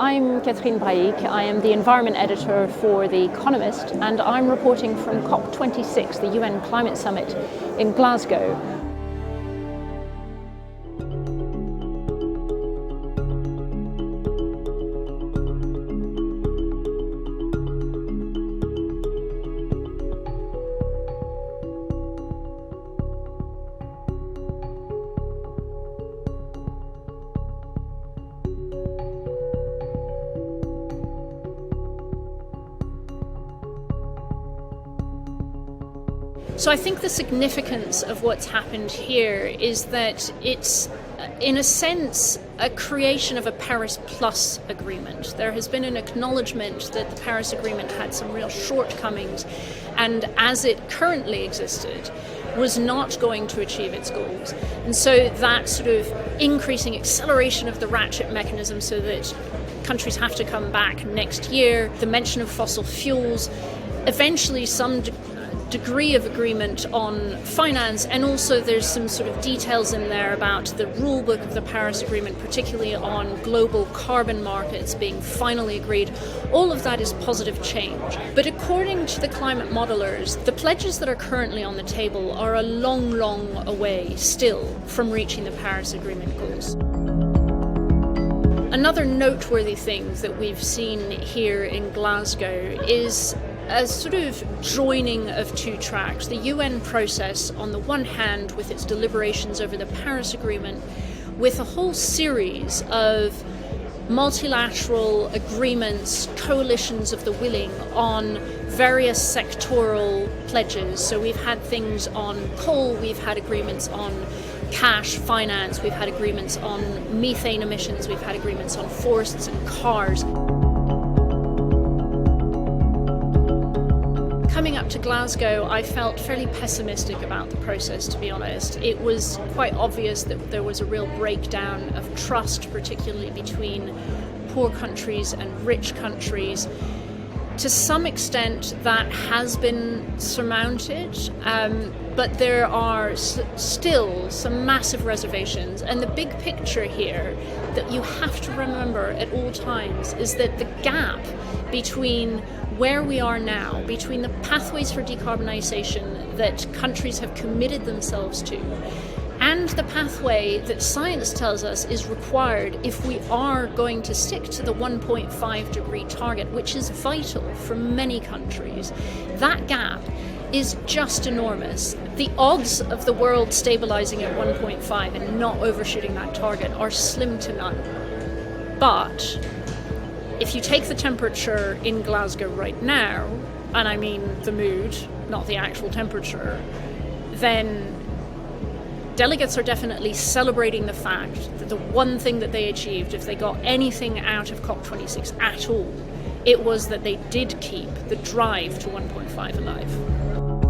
I'm Brahic. I am the environment editor for The Economist, and I'm reporting from COP26, the UN Climate Summit in Glasgow. So I think the significance of what's happened here is that it's, in a sense, a creation of a Paris Plus agreement. There has been an acknowledgement that the Paris Agreement had some real shortcomings, and as it currently existed, was not going to achieve its goals. And so that sort of increasing acceleration of the ratchet mechanism so that countries have to come back next year, the mention of fossil fuels, eventually some degree of agreement on finance, and also there's some sort of details in there about the rule book of the Paris Agreement, particularly on global carbon markets being finally agreed. All of that is positive change. But according to the climate modelers, the pledges that are currently on the table are a long, long away still from reaching the Paris Agreement goals. Another noteworthy thing that we've seen here in Glasgow is a sort of joining of two tracks. The UN process, on the one hand, with its deliberations over the Paris Agreement, with a whole series of multilateral agreements, coalitions of the willing on various sectoral pledges. So we've had things on coal, we've had agreements on cash, finance, we've had agreements on methane emissions, we've had agreements on forests and cars. Coming up to Glasgow, I felt fairly pessimistic about the process, to be honest. It was quite obvious that there was a real breakdown of trust, particularly between poor countries and rich countries. To some extent, that has been surmounted, but there are still some massive reservations. And the big picture here that you have to remember at all times is that the gap between where we are now, between the pathways for decarbonisation that countries have committed themselves to, and the pathway that science tells us is required if we are going to stick to the 1.5 degree target, which is vital for many countries, that gap is just enormous. The odds of the world stabilising at 1.5 and not overshooting that target are slim to none. But if you take the temperature in Glasgow right now, and I mean the mood, not the actual temperature, then delegates are definitely celebrating the fact that the one thing that they achieved, if they got anything out of COP26 at all, it was that they did keep the drive to 1.5 alive.